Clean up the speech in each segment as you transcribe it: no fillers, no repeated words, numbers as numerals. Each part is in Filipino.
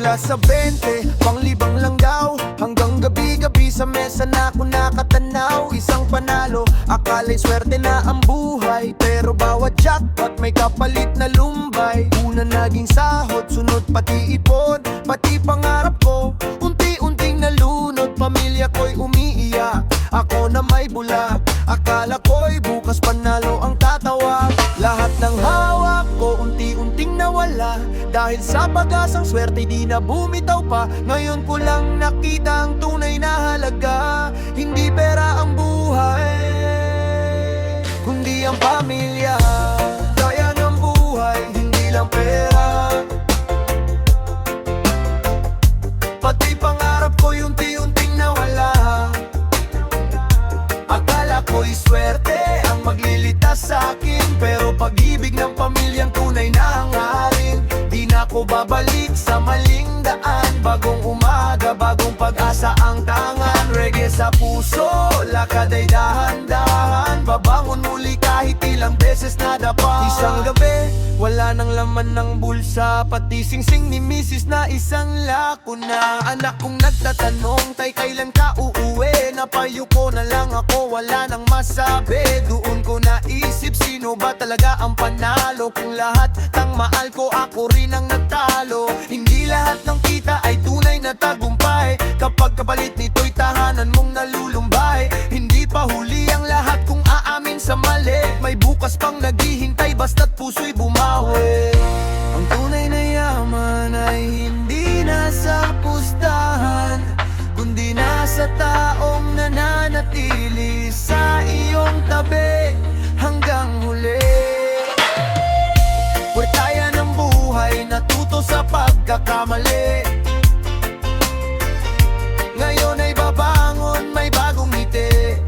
Simula sa 20, panglibang lang daw. Hanggang gabi-gabi sa mesa na ako nakatanaw. Isang panalo, akala'y swerte na ang buhay. Pero bawat jackpot may kapalit na lumbay. Una naging sahod, sunod pati ipon, pati pangarap ko unti-unting nalunod. Pamilya ko'y umiiyak, ako na may bula. Akala ko'y bukas panalo ang tatawa. Lahat ng hawak ko unti-unting nawala. Dahil sa pag-asang swerte di na bumitaw pa. Ngayon ko lang nakita ang tunay na halaga. Hindi pera ang buhay, kundi ang pamilya. Kaya ng buhay, hindi lang pera. Pati pangarap ko'y unti-unting nawala. Akala ko'y swerte ang maglilitas sa akin. Pero pag-ibig ng pamilyang tunay na hangarin. Di na ko babalik sa maling daan. Bagong umaga, bagong pag-asa ang tangan. Reggae sa puso, lakad ay dahan-dahan. Babangon muli kahit ilang beses nadapa. Isang gabi, wala nang laman ng bulsa. Pati sing-sing ni misis na isang lako na. Anak kong nagtatanong, tay kailan ka uuwi? Napayo ko na lang ako, wala nang masabi. Doon ko naisip, sino ba talaga ang panalo? Kung lahat ng mahal ko, ako rin ang natalo. Hindi lahat ng kita ay tunay na tagumpay. Kapag kapalit nito'y tahanan mong nalulumbay. Hindi pa huli ang lahat kung aamin sa mali. May bukas pang naghihintay basta't puso'y bumawi. Ang tunay na yaman ay hindi nasa pustahan, kundi nasa taong nananatili sa iyong tabi hanggang huli. Puwertaya ng buhay, natuto sa pagkakamali. Ngayon ay babangon, may bagong ngiti.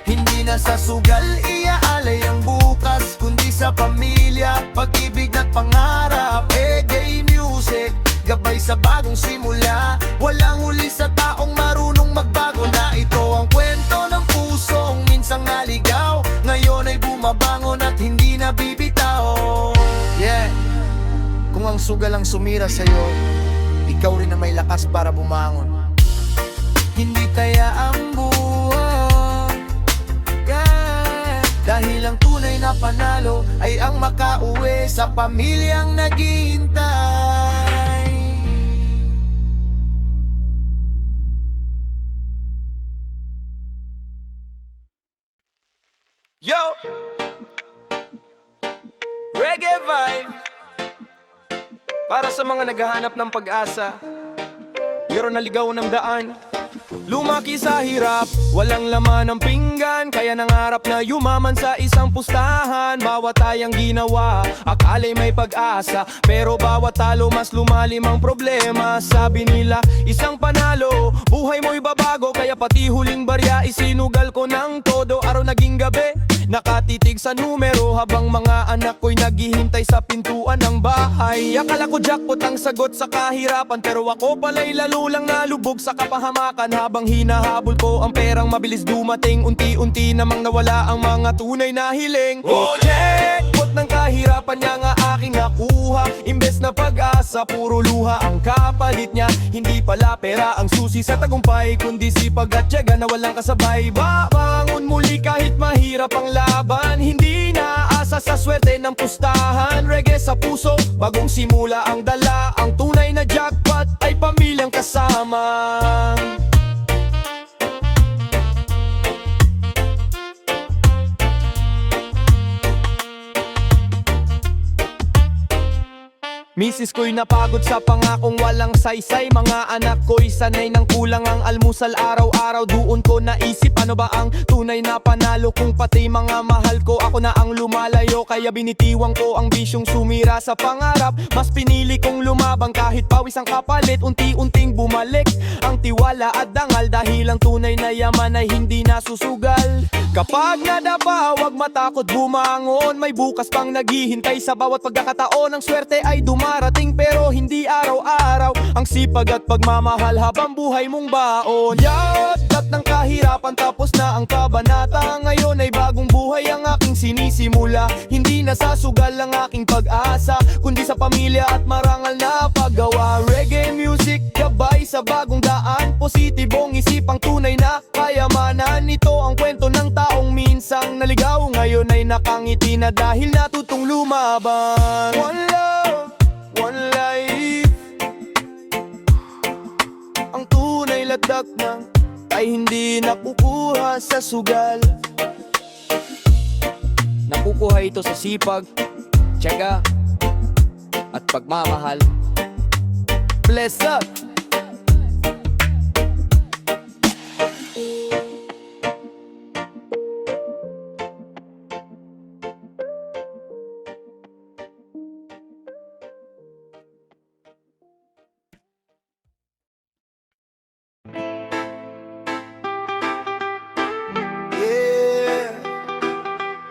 Hindi na sa sugal iaalay ang bukas, kundi sa pamilya, pag-ibig at pangarap. Reggae music, gabay sa bagong simula. Walang huli sa taong marunong magbago na. Ito ang kwento ng pusong minsang naligaw. Ngayon ay bumabangon at hindi na bibitaw. Yeah, kung ang sugal ang sumira sa'yo, ikaw rin na may lakas para bumangon. Hindi kaya ang buhay, yeah. Dahil ang tunay na panalo ay ang makauwi sa pamilyang naghihintay. Yo! Reggae vibe para sa mga naghahanap ng pag-asa. Meron naligaw ng daan, lumaki sa hirap, walang laman ng pinggan. Kaya nangarap na yumaman sa isang pustahan. Bawat tayang ginawa, akala'y may pag-asa. Pero bawat talo, mas lumalim ang problema. Sabi nila, isang panalo, buhay mo'y babago. Kaya pati huling barya, isinugal ko ng todo. Araw naging gabi, nakatitig sa numero. Habang mga anak ko'y naghihintay sa pintuan ng bahay. Akala ko jackpot ang sagot sa kahirapan, pero ako pala'y lalo lang nalubog sa kapahamakan. Habang hinahabol ko ang perang mabilis dumating, unti-unti namang nawala ang mga tunay na hiling. Oh, jackpot ng kahirapan niya nga aking nakuha. Imbes na pag-asa, puro luha ang kapalit niya. Hindi pala pera ang susi sa tagumpay, kundi sipag at tiyaga na walang kasabay. Babangon muli kahit mahirap ang laban. Hindi naasa sa swerte ng pustahan. Reggae sa puso, bagong simula ang dala. Ang tunay na jackpot ay pamilyang kasama. Misis ko'y napagod sa pangakong walang saysay. Mga anak ko'y sanay ng kulang ang almusal araw-araw. Doon ko naisip, ano ba ang tunay na panalo? Kung pati mga mahal ko, ako na ang lumalayo. Kaya binitiwang ko ang bisyong sumira sa pangarap. Mas pinili kong lumabang kahit pawis ang kapalit. Unti-unting bumalik ang tiwala at dangal. Dahil ang tunay na yaman ay hindi nasusugal. Kapag nadapa, huwag matakot bumangon. May bukas pang naghihintay sa bawat pagkakataon. Ang swerte ay dumarating darating pero hindi araw-araw. Ang sipag at pagmamahal habang buhay mong baon. Yagat ng kahirapan tapos na ang kabanata. Ngayon ay bagong buhay ang aking sinisimula. Hindi na sasugal ang aking pag-asa, kundi sa pamilya at marangal na paggawa. Reggae music, gabay sa bagong daan. Positibong isipang tunay na kayamanan. Ito ang kwento ng taong minsang naligaw, ngayon ay nakangiti na dahil natutong lumaban. One love, one life. Ang tunay ladak ng ay hindi nakukuha sa sugal. Nakukuha ito sa sipag, tiyaga at pagmamahal. Bless up!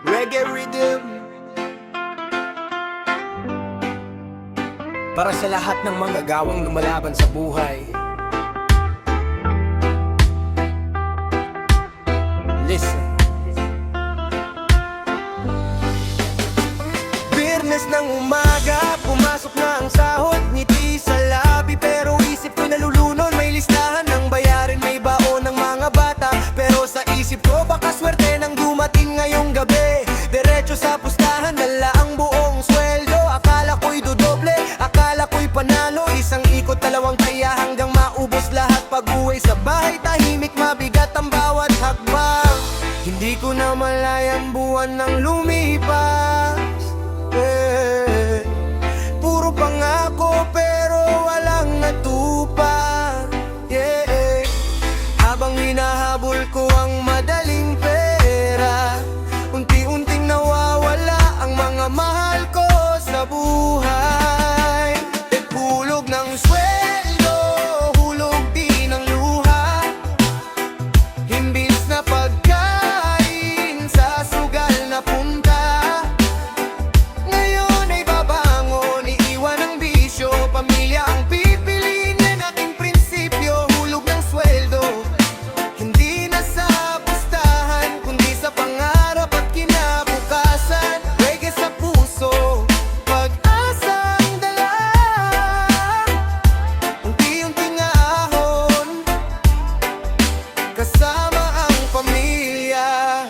Reggae rhythm para sa lahat ng manggagawang lumalaban sa buhay. Listen. Biyernes ng umaga, pumasok na ang sahod, ngiti sa labi pero isip ko'y nalulunod. May listahan ng bayarin, may baon ng mga bata, pero sa isip ko baka swerte nang dumating ngayong gabi. Diretso sa pustahan, dala ang buong sweldo. Akala ko'y dodoble, akala ko'y panalo. Isang ikot, dalawang kaya hanggang maubos lahat. Pag-uwi sa bahay, tahimik, mabigat ang bawat hakbang. Hindi ko na malayan buwan ng lumipas. Puro pangako pero walang natupad. Habang hinahabol ko ang madaling pera, unti-unting nawawala ang mga mahal ko sa buhay. Hulog ng sweldo, hulog din ang luha. Imbis na pagkain sa sugal na punta, ngayon ay babangon, iiwan ang bisyo. Pamilya ang pipiliin, yan aking prinsipyo. Hulog ng sweldo, hindi na sa pustahan, kundi sa pangarap at kinabukasan. Reggae sa puso, pag-asa ang dala. Unti-unting ahon, kasama ang pamilya.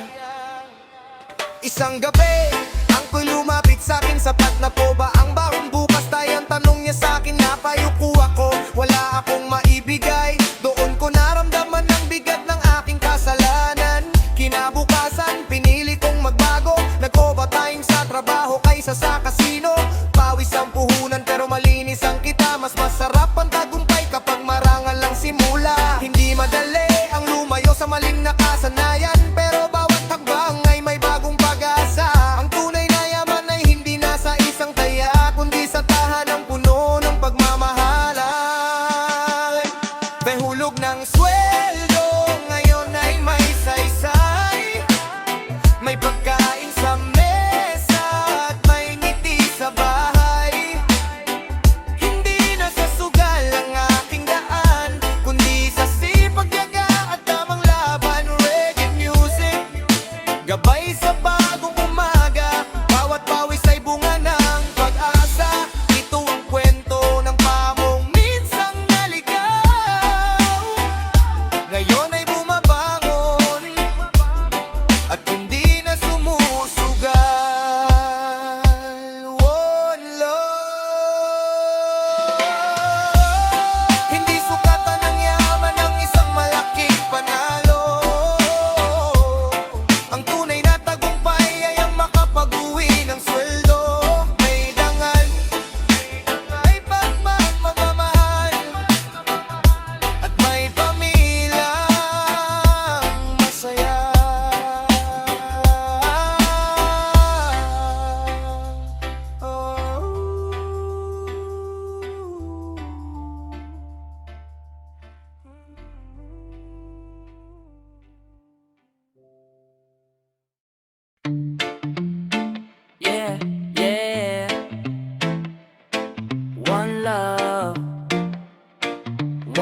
Isang gabi, ang ko'y lumapit sa'kin, sapat na po ba ang baon bukas? Tayang tanong niya sa'kin, napayuko ako, wala akong maibigay. Doon ko naramdaman ang bigat ng aking kasalanan. Kinabukasan, pinili kong magbago, nag-overtime sa trabaho kaysa sa kasino. Pawis ang puhunan pero malinis ang kita. Mas masarap ang tagumpay kapag marangal ang simula. Hindi madali ang lumayo sa maling nakasanayan, pero bawat hakbang ay may bagong pag-asa. Ang tunay na yaman ay hindi nasa isang taya, kundi sa tahanang puno ng pagmamahalan. Pehulog ng sweldo, ngayon ay may saysay. May pagkain sa mesa at may ngiti sa bahay. Hindi na sa sugal ang aking daan, kundi sa sipag, yaga at tamang laban. Reggae music, gabay sa bagong umaga. Bawat pawis ay bunga ng pag-asa. Ito ang kwento ng pamong minsang naligaw.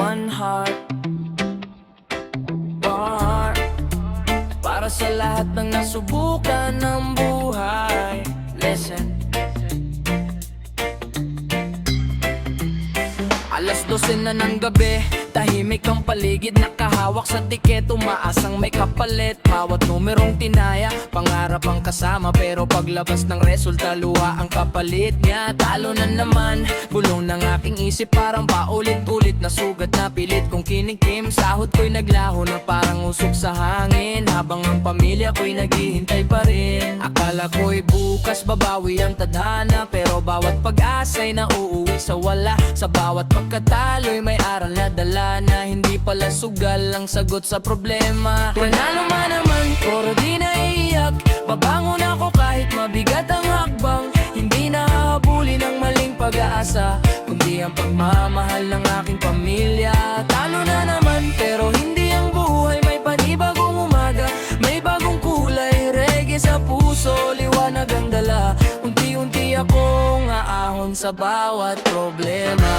One heart, one heart, para sa lahat ng nasubukan ng buhay. Listen. Alas 12 na ng gabi, tahimik ang paligid, nakahawak sa tiket, umaasang may kapalit. Bawat numerong tinaya, pangarap ang kasama, pero paglabas ng resulta, luha ang kapalit niya. Talo na naman, bulong ng aking isip, parang paulit-ulit na sugat na pilit kong kinikim. Sahod ko'y naglaho na parang usok sa hangin, habang ang pamilya ko'y naghihintay pa rin. Akala ko'y bukas babawi ang tadhana, pero bawat pag-asa'y nauuwi sa wala. Sa bawat pagkatalo'y may aral na dala, na hindi pala sugal ang sagot sa problema. Panalo man naman, pero di naiiyak, babangon ako kahit mabigat ang hakbang. Hindi nahahabulin ang maling pag-aasa, kundi ang pagmamahal ng aking pamilya. Talo na naman, pero hindi ang buhay, may panibagong umaga, may bagong kulay, reggae sa puso, liwanag ang dala. Unti-unti akong aahon sa bawat problema.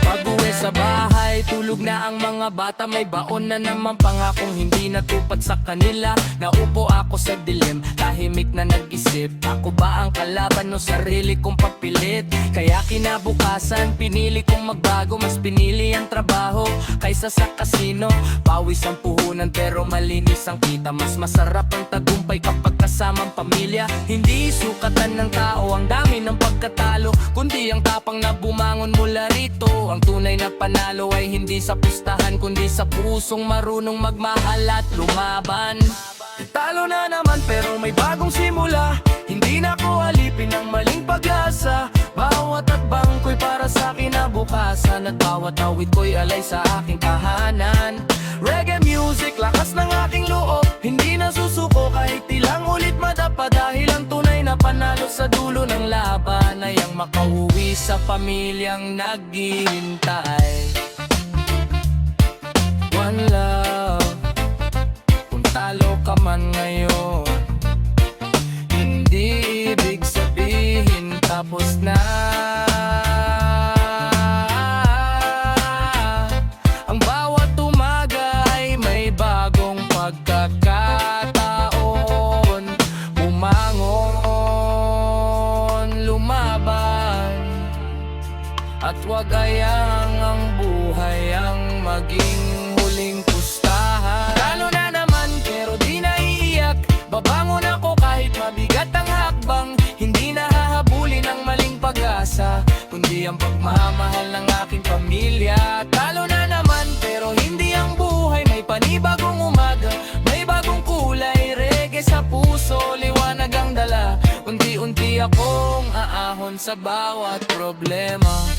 Pag-uwi sa bahay, tulog na ang mga bata, may baon na naman pangakong hindi natupad sa kanila. Naupo ako sa dilim, tahimik na nag-isip, ako ba ang kalaban o sarili kong papilit? Kaya kinabukasan, pinili kong magbago, mas pinili ang trabaho kaysa sa kasino. Pawis ang puhunan pero malinis ang kita, mas masarap ang tagumpay kapag kasamang pamilya. Hindi sukatan ng tao ang dami ng pagkatalo, kundi ang tapang na bumangon mula rito. Ang tunay na panalo ay hindi sa pustahan, kundi sa pusong marunong magmahal at lumaban. Talo na naman pero may bagong simula, hindi na ko alipin ang maling pag-asa. Bawat atbang ko'y para sa kinabukasan, at bawat awit ko'y alay sa aking tahanan. Reggae music, lakas ng aking loob, hindi na susuko kahit ilang ulit madapa. Dahil ang tunay na panalo sa dulo ng laban ay ang makauwi sa pamilyang naghihintay. One love, kung talo ka man ngayon, hindi ibig sabihin tapos na. Ang bawat umaga ay may bagong pagkakataon, bumangon, lumaban, at wag ayang ang buhay ang maging huling pustahan. Talo na naman pero di naiiyak, babangon ako kahit mabigat ang hakbang. Hindi nahahabulin ang maling pag-asa, kundi ang pagmamahal ng aking pamilya. Talo na naman pero hindi ang buhay, may panibagong umaga, may bagong kulay, reggae sa puso, liwanag ang dala. Unti-unti akong aahon sa bawat problema.